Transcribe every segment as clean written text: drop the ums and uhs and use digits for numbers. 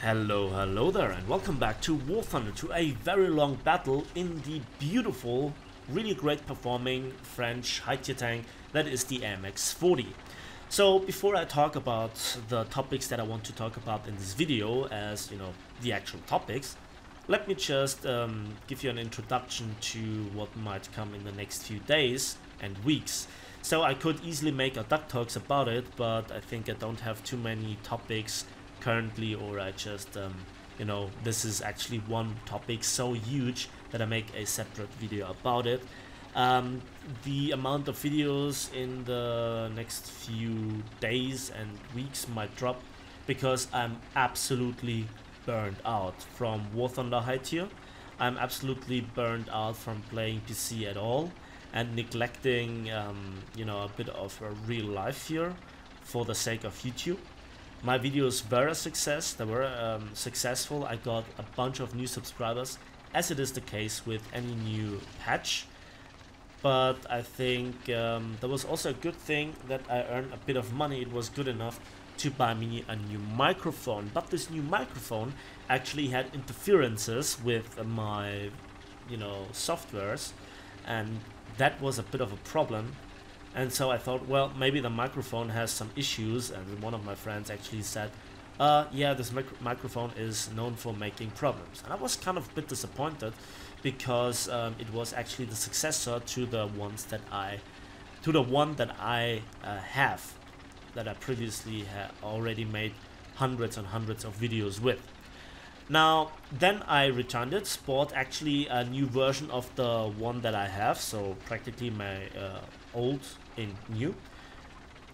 Hello there, and welcome back to War Thunder, to a very long battle in the beautiful, really great performing French high tier tank that is the AMX-40. So before I talk about the topics that I want to talk about in this video, as you know, the actual topics, let me just give you an introduction to what might come in the next few days and weeks. So I could easily make a duck talks about it, but I think I don't have too many topics currently, or I just you know, this is actually one topic so huge that I make a separate video about it. The amount of videos in the next few days and weeks might drop because I'm absolutely burned out from War Thunder high tier. I'm absolutely burned out from playing PC at all and neglecting you know, a bit of a real life here for the sake of YouTube. My videos were a success, they were successful. I got a bunch of new subscribers, as it is the case with any new patch. But I think there was also a good thing that I earned a bit of money. It was good enough to buy me a new microphone. But this new microphone actually had interferences with my, you know, softwares, and that was a bit of a problem. And so I thought, well, maybe the microphone has some issues, and one of my friends actually said, yeah, this microphone is known for making problems. And I was kind of a bit disappointed because it was actually the successor to the one that I have, that I previously had already made hundreds and hundreds of videos with. Now, then I returned it, bought actually a new version of the one that I have, so practically my old in new,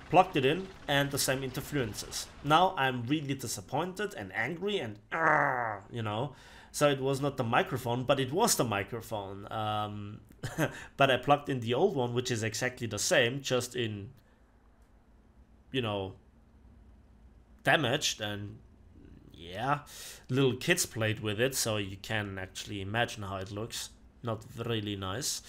plugged it in, and the same interferences. Now I'm really disappointed and angry and you know, so it was not the microphone, but it was the microphone. But I plugged in the old one, which is exactly the same, just in, you know, damaged, and yeah, little kids played with it, so you can actually imagine how it looks. Not really nice.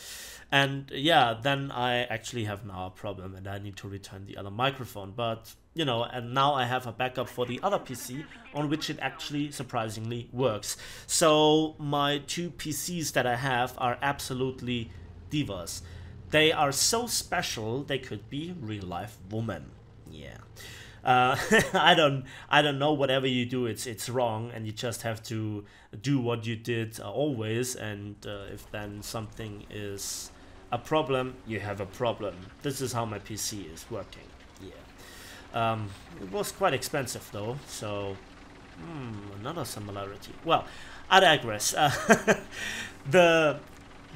And yeah, then I actually have now a problem and I need to return the other microphone. But you know, and now I have a backup for the other PC on which it actually surprisingly works. So my two PCs that I have are absolutely divas. They are so special they could be real life women. Yeah. I don't know, whatever you do, it's wrong, and you just have to do what you did always, and if then something is a problem, you have a problem. This is how my PC is working. Yeah. It was quite expensive though, so another similarity. Well, I digress. The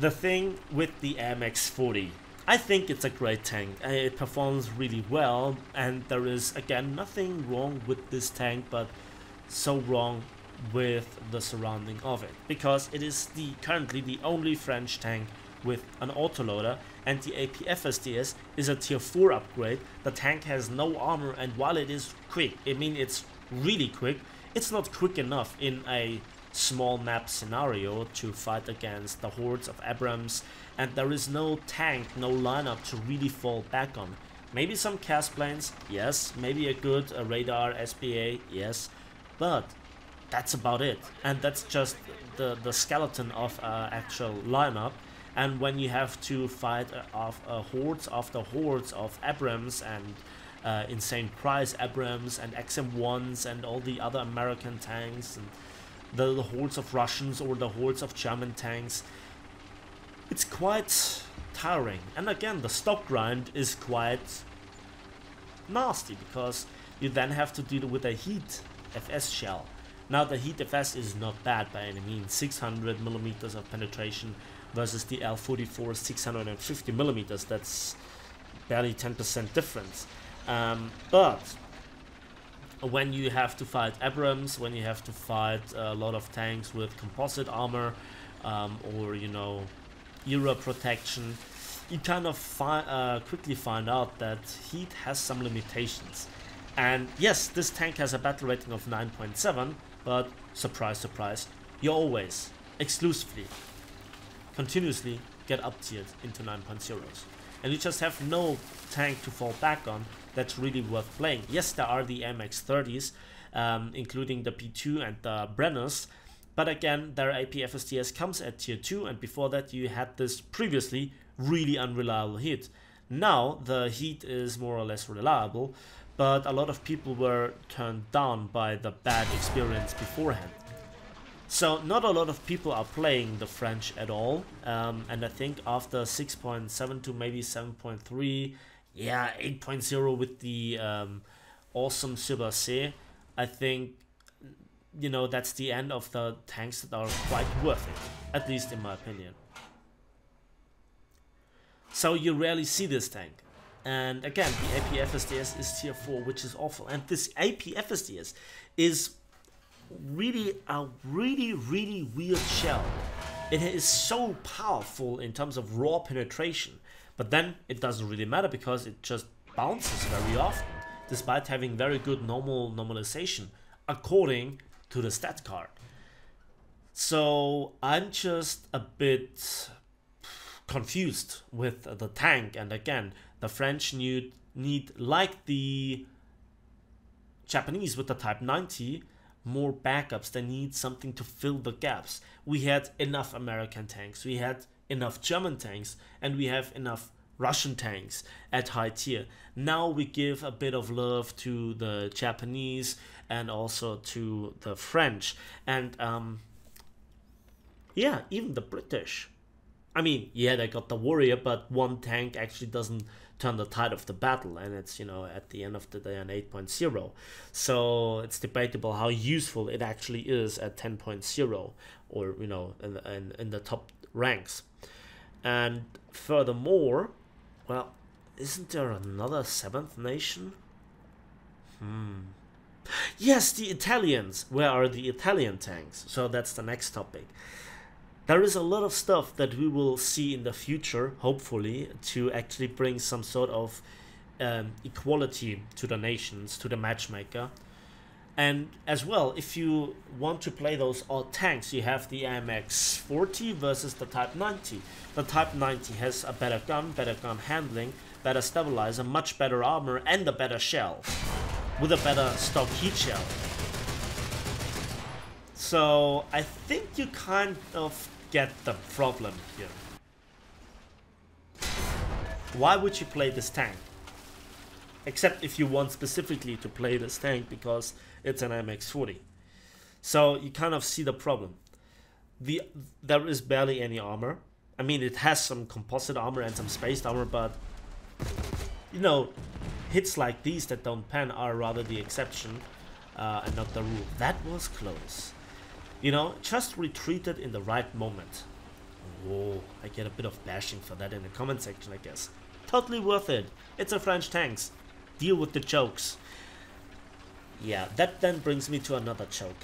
thing with the AMX-40, I think it's a great tank. It performs really well, and there is again nothing wrong with this tank, but so wrong with the surrounding of it, because it is currently the only French tank with an autoloader, and the APFSDS is a tier 4 upgrade. The tank has no armor, and while it is quick, I mean it's really quick, it's not quick enough in a small map scenario to fight against the hordes of Abrams, and there is no tank, no lineup to really fall back on. Maybe some cast planes, yes, maybe a good radar SPA, yes, but that's about it, and that's just the skeleton of actual lineup. And when you have to fight off hordes after hordes of Abrams and insane price Abrams and XM1s and all the other American tanks and the hordes of Russians or the hordes of German tanks, it's quite tiring. And again, the stock grind is quite nasty, because you then have to deal with a heat FS shell. Now the heat FS is not bad by any means, 600 millimeters of penetration versus the L44 650 millimeters. That's barely 10% difference. But when you have to fight Abrams, when you have to fight a lot of tanks with composite armor, or you know, Euro protection, you kind of quickly find out that heat has some limitations. And yes, this tank has a battle rating of 9.7, but surprise surprise, you always exclusively continuously get up tiered into 9.0s, and you just have no tank to fall back on that's really worth playing. Yes, there are the AMX-30s, including the P2 and the Brenners, but again, their AP FSDS comes at tier 2, and before that you had this previously really unreliable heat. Now the heat is more or less reliable, but a lot of people were turned down by the bad experience beforehand. So not a lot of people are playing the French at all, and I think after 6.7 to maybe 7.3, yeah, 8.0 with the awesome Super C, I think, you know, that's the end of the tanks that are quite worth it, at least in my opinion. So you rarely see this tank. And again, the AP FSDS is tier 4, which is awful. And this AP FSDS is really a really weird shell. It is so powerful in terms of raw penetration, but then it doesn't really matter because it just bounces very often, despite having very good normalization according to the stat card. So I'm just a bit confused with the tank, and again, the French need, like the Japanese with the Type 90, more backups. They need something to fill the gaps. We had enough American tanks, we had enough German tanks, and we have enough Russian tanks at high tier. Now we give a bit of love to the Japanese and also to the French, and yeah, even the British. I mean, yeah, they got the Warrior, but one tank actually doesn't turn the tide of the battle, and it's, you know, at the end of the day an 8.0. So it's debatable how useful it actually is at 10.0, or, you know, in the top ranks. And furthermore, well, isn't there another 7th nation? Yes, the Italians. Where are the Italian tanks? So that's the next topic. There is a lot of stuff that we will see in the future, hopefully, to actually bring some sort of equality to the nations, to the matchmaker. And as well, if you want to play those odd tanks, you have the AMX-40 versus the Type 90. The Type 90 has a better gun handling, better stabilizer, much better armor, and a better shell, with a better stock heat shell. So I think you kind of get the problem here. Why would you play this tank? Except if you want specifically to play this tank because it's an AMX-40. So you kind of see the problem. There is barely any armor. I mean, it has some composite armor and some spaced armor, but, you know, hits like these that don't pan are rather the exception and not the rule. That was close. You know, just retreated in the right moment. Whoa, I get a bit of bashing for that in the comment section, I guess. Totally worth it. It's a French tanks. Deal with the jokes. Yeah, that then brings me to another joke.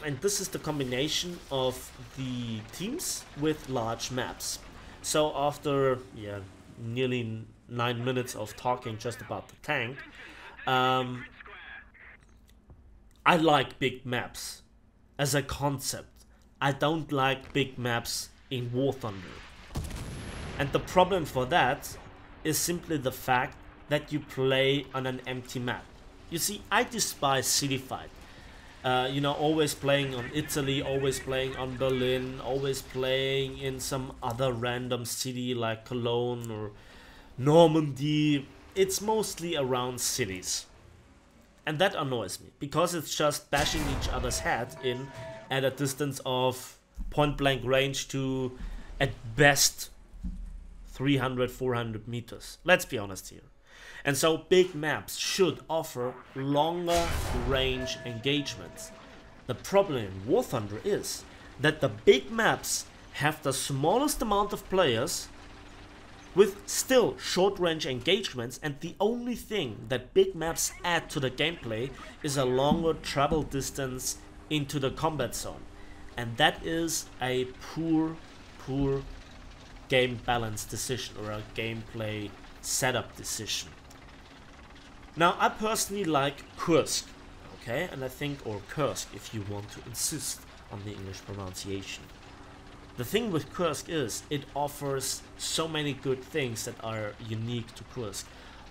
And this is the combination of the teams with large maps. So after, yeah, nearly 9 minutes of talking just about the tank, I like big maps. As a concept, I don't like big maps in War Thunder. And the problem for that is simply the fact that you play on an empty map. You see, I despise city fight. You know, always playing on Italy, always playing on Berlin, always playing in some other random city like Cologne or Normandy. It's mostly around cities. And that annoys me, because it's just bashing each other's head in at a distance of point blank range to, at best, 300, 400 meters. Let's be honest here. And so big maps should offer longer range engagements. The problem in War Thunder is that the big maps have the smallest amount of players with still short range engagements, and the only thing that big maps add to the gameplay is a longer travel distance into the combat zone. And that is a poor game balance decision, or a gameplay setup decision. Now, I personally like Kursk, okay, and I think, or Kursk if you want to insist on the English pronunciation. The thing with Kursk is it offers so many good things that are unique to Kursk.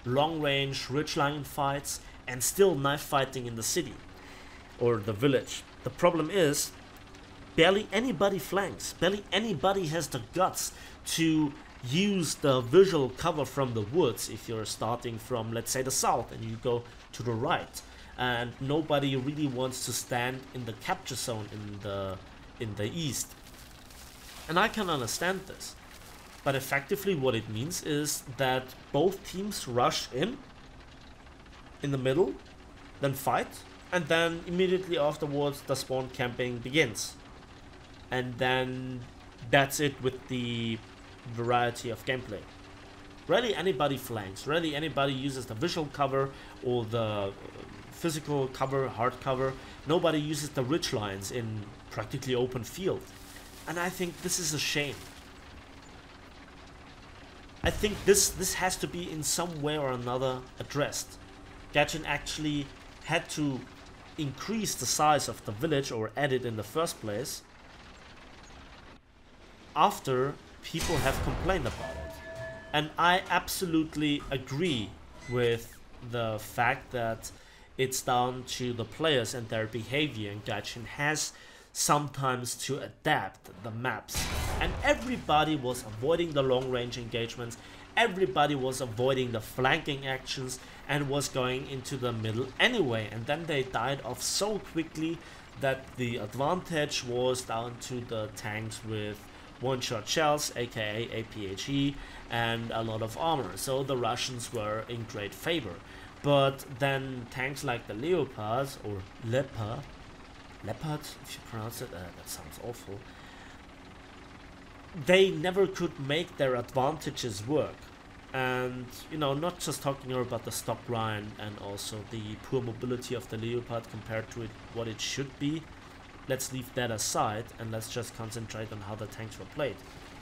long-range ridgeline fights, and still knife fighting in the city or the village. The problem is barely anybody flanks, barely anybody has the guts to use the visual cover from the woods if you're starting from, let's say, the south and you go to the right, and nobody really wants to stand in the capture zone in the east. And I can understand this, but effectively what it means is that both teams rush in the middle, then fight, and then immediately afterwards the spawn camping begins. And then that's it with the variety of gameplay. Rarely anybody flanks, rarely anybody uses the visual cover or the physical cover, hard cover. Nobody uses the ridge lines in practically open field. And I think this is a shame. I think this has to be in some way or another addressed. Gaijin actually had to increase the size of the village, or add it in the first place, after people have complained about it. And I absolutely agree with the fact that it's down to the players and their behavior, and Gaijin has sometimes to adapt the maps. And everybody was avoiding the long range engagements, everybody was avoiding the flanking actions and was going into the middle anyway, and then they died off so quickly that the advantage was down to the tanks with one-shot shells, aka APHE, and a lot of armor, so the Russians were in great favor. But then tanks like the Leopard, or Leopard, if you pronounce it, that sounds awful, they never could make their advantages work. And, you know, not just talking about the stock grind and also the poor mobility of the Leopard compared to what it should be. Let's leave that aside and let's just concentrate on how the tanks were played.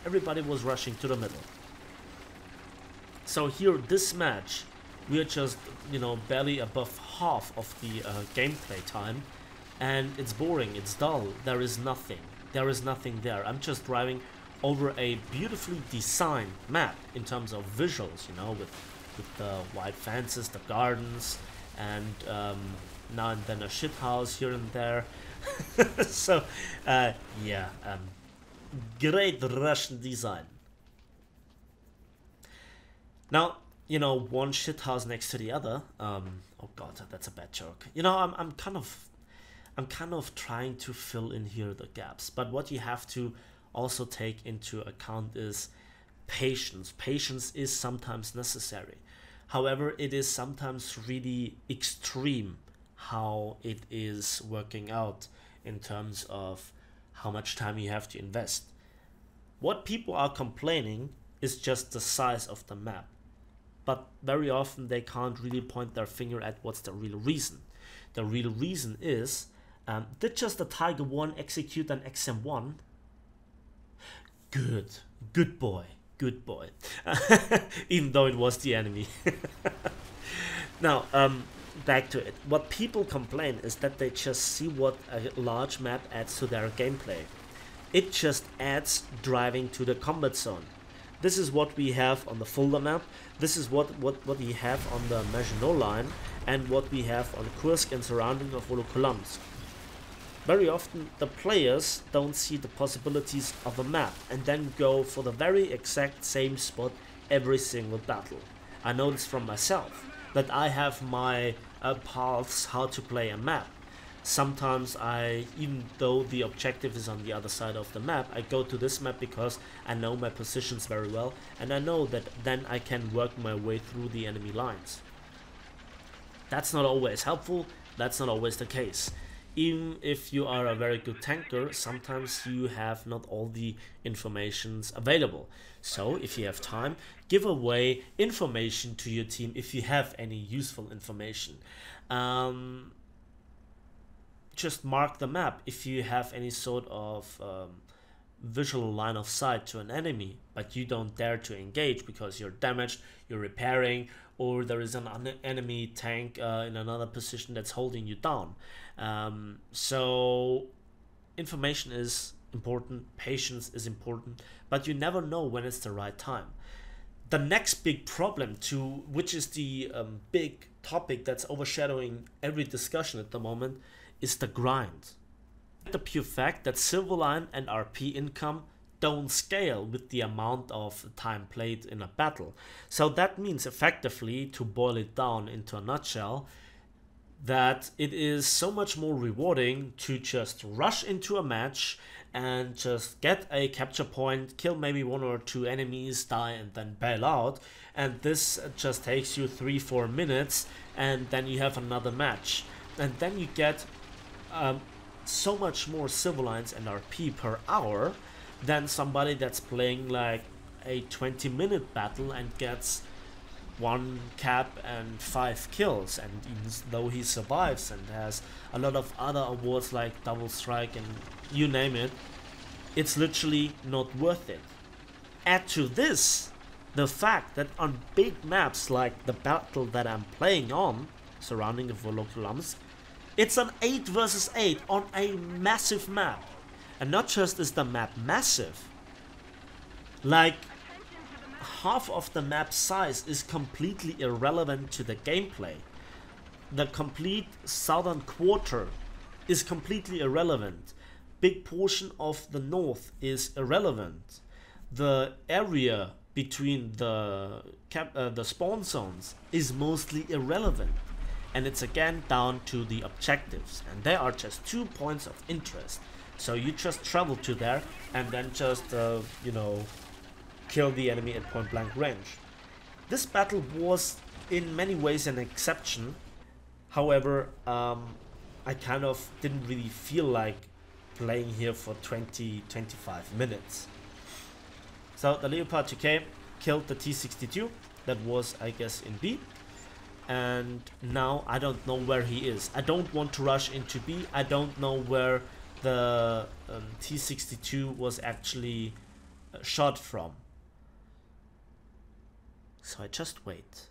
Everybody was rushing to the middle. So here, this match, we are just, you know, barely above half of the gameplay time, and it's boring, it's dull, there is nothing there. I'm just driving over a beautifully designed map in terms of visuals, you know, with the white fences, the gardens, and now and then a shit house here and there. So yeah, great Russian design. Now, you know, one shit house next to the other. Oh god, that's a bad joke. You know, I'm kind of trying to fill in here the gaps, but what you have to also take into account is patience. Patience is sometimes necessary. However, it is sometimes really extreme how it is working out in terms of how much time you have to invest. What people are complaining is just the size of the map, but very often they can't really point their finger at what's the real reason. The real reason is, did just the Tiger 1 execute an XM1? Good boy. Even though it was the enemy. Now, back to it. What people complain is that they just see what a large map adds to their gameplay. It just adds driving to the combat zone. This is what we have on the Fulda map, this is what we have on the Maginot Line, and what we have on Kursk and surrounding of Volokolamsk. Very often the players don't see the possibilities of a map and then go for the very exact same spot every single battle. I know this from myself, that I have my paths how to play a map. Sometimes even though the objective is on the other side of the map, I go to this map because I know my positions very well and I know that then I can work my way through the enemy lines. That's not always helpful, that's not always the case. Even if you are a very good tanker, sometimes you have not all the informations available. So if you have time, give away information to your team if you have any useful information. Just mark the map if you have any sort of visual line of sight to an enemy, but you don't dare to engage because you're damaged, you're repairing, or there is an enemy tank in another position that's holding you down. So information is important, patience is important, but you never know when it's the right time. The next big problem, which is the big topic that's overshadowing every discussion at the moment, is the grind. The pure fact that Silverline and RP income don't scale with the amount of time played in a battle. So that means, effectively, to boil it down into a nutshell, that it is so much more rewarding to just rush into a match and just get a capture point, kill maybe 1 or 2 enemies, die, and then bail out. And this just takes you 3-4 minutes, and then you have another match. And then you get so much more Silverlines and RP per hour than somebody that's playing like a 20-minute battle and gets 1 cap and 5 kills, and even though he survives and has a lot of other awards like double strike and you name it, it's literally not worth it. Add to this the fact that on big maps like the battle that I'm playing on, surrounding the Voloklamsk, it's an 8 versus 8 on a massive map. And not just is the map massive, like half of the map size is completely irrelevant to the gameplay. The complete southern quarter is completely irrelevant. Big portion of the north is irrelevant. The area between the spawn zones is mostly irrelevant. And it's again down to the objectives, and there are just 2 points of interest. So you just travel to there and then just you know, kill the enemy at point blank range. This battle was in many ways an exception. However, I kind of didn't really feel like playing here for 20-25 minutes. So the Leopard 2K killed the T-62 that was, I guess, in B. And now I don't know where he is. I don't want to rush into B. I don't know where the T-62 was actually shot from. So I just wait.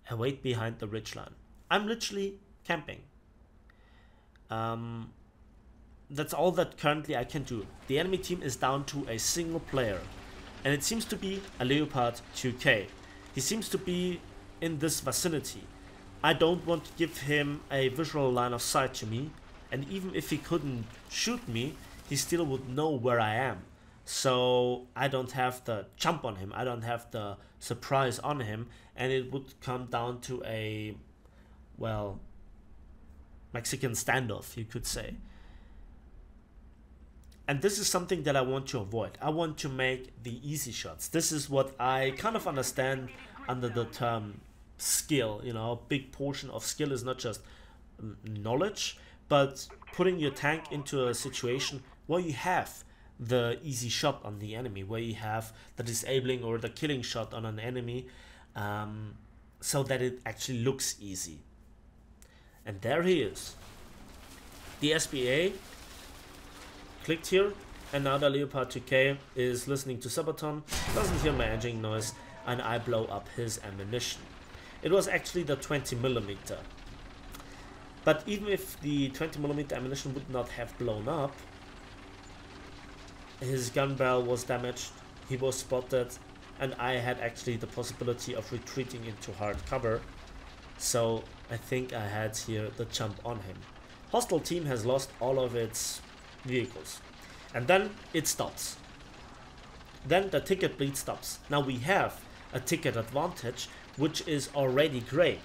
I wait behind the ridgeline. I'm literally camping. That's all that currently I can do. The enemy team is down to a single player, and it seems to be a Leopard 2K. He seems to be in this vicinity. I don't want to give him a visual line of sight to me, and even if he couldn't shoot me, he still would know where I am. So I don't have the jump on him, I don't have the surprise on him, and it would come down to a, well, Mexican standoff, you could say. And this is something that I want to avoid. I want to make the easy shots. This is what I kind of understand under the term skill. You know, a big portion of skill is not just knowledge, but putting your tank into a situation where you have the easy shot on the enemy, where you have the disabling or the killing shot on an enemy, so that it actually looks easy. And there he is. The SBA clicked here, and now the Leopard 2K is listening to Sabaton, doesn't hear my engine noise, and I blow up his ammunition. It was actually the 20mm. But even if the 20mm ammunition would not have blown up, his gun barrel was damaged, he was spotted, and I had actually the possibility of retreating into hard cover. So I think I had here the jump on him. Hostile team has lost all of its vehicles. And then it stops. Then the ticket bleed stops. Now we have a ticket advantage, which is already great,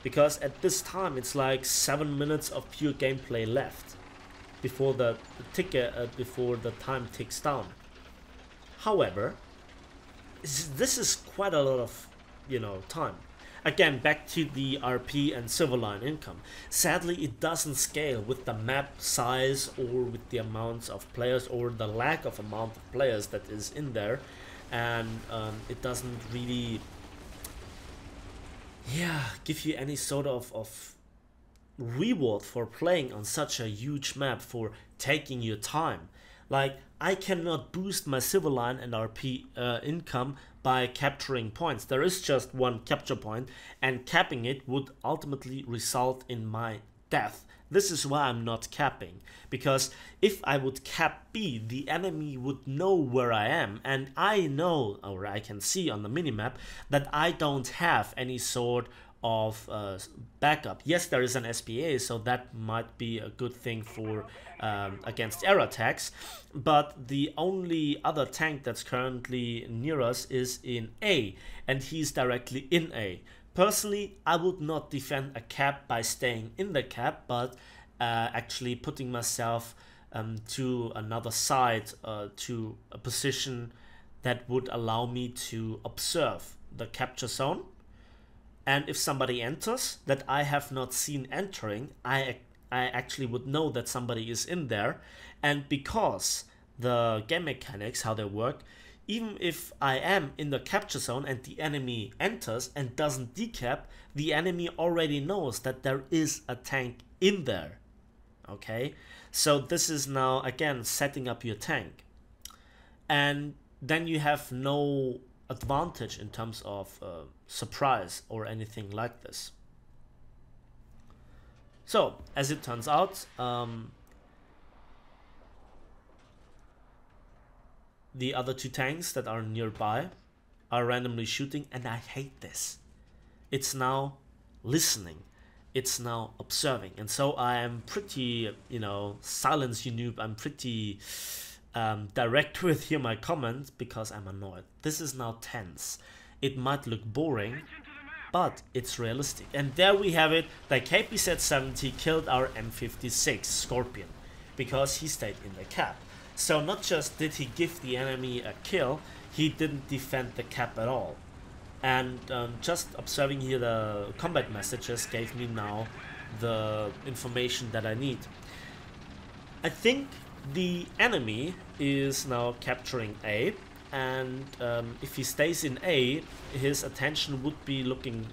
because at this time it's like 7 minutes of pure gameplay left before the before the time ticks down. However, this is quite a lot of, you know, time. Again, back to the RP and Silverline income. Sadly, it doesn't scale with the map size or with the amounts of players or the lack of amount of players that is in there, and it doesn't really, yeah, give you any sort of reward for playing on such a huge map, for taking your time. Like, I cannot boost my Silverline and RP income by capturing points. There is just one capture point, and capping it would ultimately result in my death. This is why I'm not capping, because if I would cap B, the enemy would know where I am, and I know, or I can see on the minimap, that I don't have any sort of backup. Yes, there is an SPA, so that might be a good thing for against air attacks, but the only other tank that's currently near us is in A, and he's directly in A. Personally, I would not defend a cap by staying in the cap, but actually putting myself to another side, to a position that would allow me to observe the capture zone. And if somebody enters that I have not seen entering, I actually would know that somebody is in there. And because the game mechanics, how they work, even if I am in the capture zone and the enemy enters and doesn't decap, the enemy already knows that there is a tank in there. Okay, so this is now again setting up your tank, and then you have no advantage in terms of surprise or anything like this. So as it turns out, the other two tanks that are nearby are randomly shooting, and I hate this. It's now listening, it's now observing, and so I am pretty, you know, silence you noob, I'm pretty direct with here my comments because I'm annoyed. This is now tense. It might look boring, but it's realistic. And there we have it. The KPZ-70 killed our M56 Scorpion because he stayed in the cap. So not just did he give the enemy a kill, he didn't defend the cap at all. And just observing here the combat messages gave me now the information that I need. I think the enemy is now capturing A, and if he stays in A, his attention would be looking,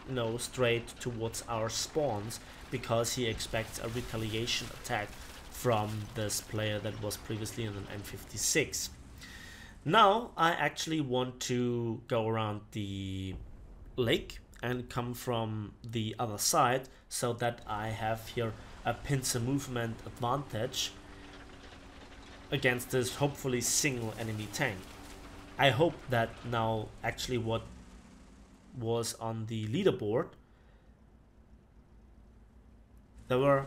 you know, straight towards our spawns, because he expects a retaliation attack from this player that was previously in an M56. Now I actually want to go around the lake and come from the other side, so that I have here a pincer movement advantage against this hopefully single enemy tank. I hope that now actually what was on the leaderboard, there were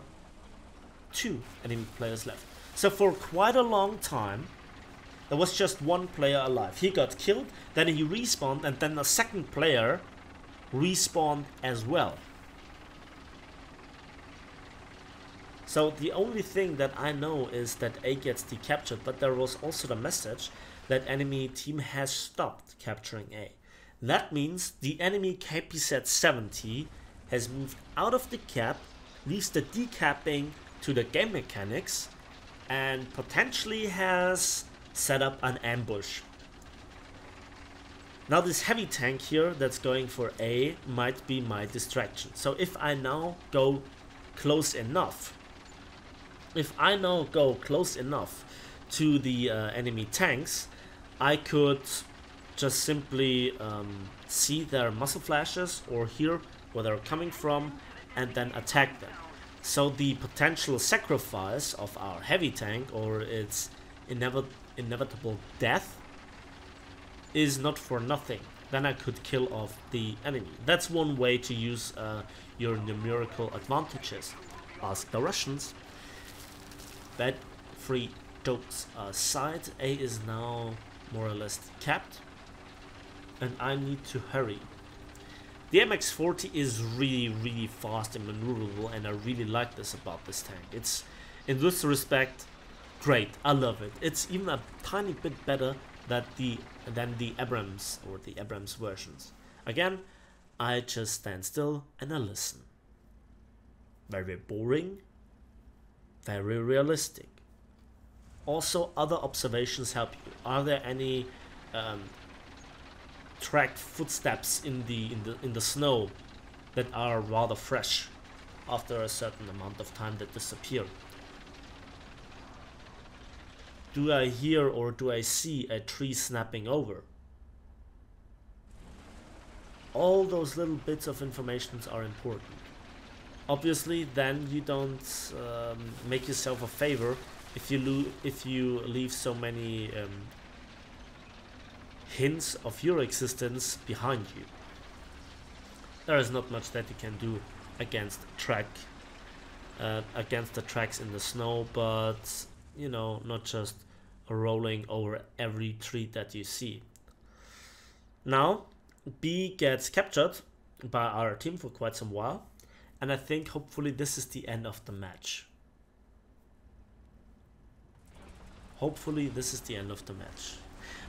2 enemy players left. So for quite a long time there was just 1 player alive. He got killed, then he respawned, and then a second player respawned as well. So the only thing that I know is that A gets decaptured, but there was also the message that enemy team has stopped capturing A. That means the enemy KPZ-70 has moved out of the cap, leaves the decapping to the game mechanics, and potentially has set up an ambush. Now this heavy tank here that's going for A might be my distraction. So if I now go close enough, to the enemy tanks, I could just simply see their muzzle flashes or hear where they're coming from and then attack them. So the potential sacrifice of our heavy tank, or its inevitable death, is not for nothing. Then I could kill off the enemy. That's one way to use your numerical advantages. Ask the Russians. Bad free jokes aside, A is now more or less capped, and I need to hurry. The AMX-40 is really fast and maneuverable, and I really like this about this tank. It's, in this respect, great. I love it. It's even a tiny bit better than the Abrams or the Abrams versions. Again, I just stand still and I listen. Very boring, very realistic. Also, other observations help you. Are there any tracked footsteps in the snow that are rather fresh after a certain amount of time that disappear? Do I hear or do I see a tree snapping over? All those little bits of information are important. obviously then you don't make yourself a favor if you leave so many hints of your existence behind you. There is not much that you can do against against the tracks in the snow, but you know, not just rolling over every tree that you see. Now B gets captured by our team for quite some while, and I think hopefully this is the end of the match. Hopefully this is the end of the match.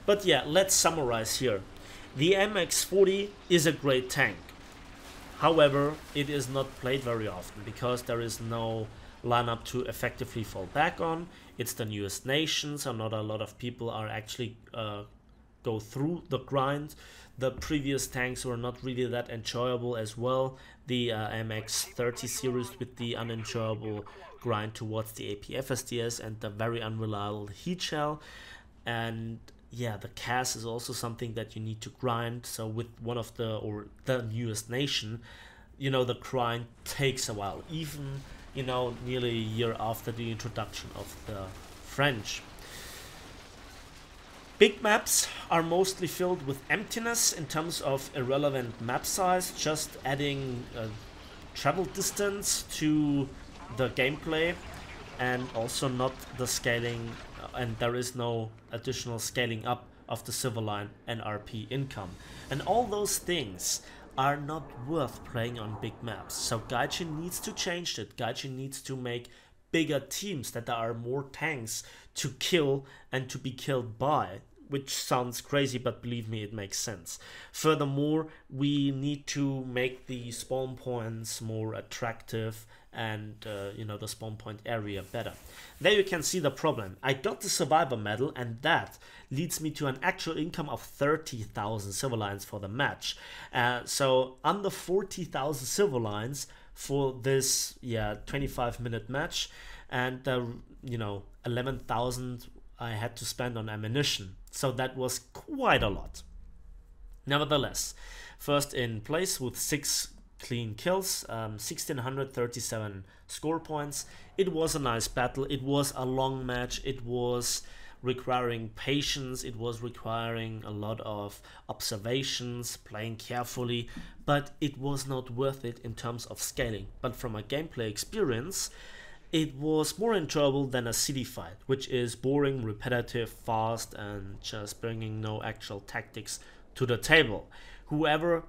But yeah, let's summarize here. The AMX-40 is a great tank. However, it is not played very often because there is no lineup to effectively fall back on. It's the newest nation, so not a lot of people are actually go through the grind. The previous tanks were not really that enjoyable as well. The AMX-30 series with the unenjoyable grind towards the AP FSDS and the very unreliable heat shell. And yeah, the CAS is also something that you need to grind. So with one of the newest nation, you know, the grind takes a while, even, you know, nearly a year after the introduction of the French. Big maps are mostly filled with emptiness in terms of irrelevant map size, just adding travel distance to the gameplay, and also not the scaling, and there is no additional scaling up of the Silver Line and RP income. And all those things are not worth playing on big maps. So Gaijin needs to change it. Gaijin needs to make bigger teams that there are more tanks to kill and to be killed by, which sounds crazy, but believe me, it makes sense. Furthermore, we need to make the spawn points more attractive and you know, the spawn point area better. There you can see the problem. I got the survivor medal, and that leads me to an actual income of 30,000 silver lines for the match. So under 40,000 silver lines for this 25-minute match, and you know, 11,000 I had to spend on ammunition. So that was quite a lot. Nevertheless, first in place with 6 clean kills, 1637 score points. It was a nice battle. It was a long match. It was requiring patience. It was requiring a lot of observations, playing carefully, but it was not worth it in terms of scaling. But from a gameplay experience, it was more enjoyable than a city fight, which is boring, repetitive, fast, and just bringing no actual tactics to the table. Whoever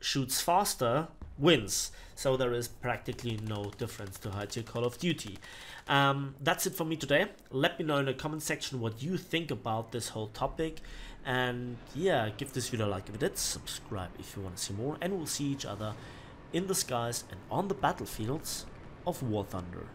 shoots faster wins, so there is practically no difference to high tier Call of Duty. That's it for me today. Let me know in the comment section what you think about this whole topic, and yeah, give this video a like if you did, subscribe if you want to see more, and we'll see each other in the skies and on the battlefields of War Thunder.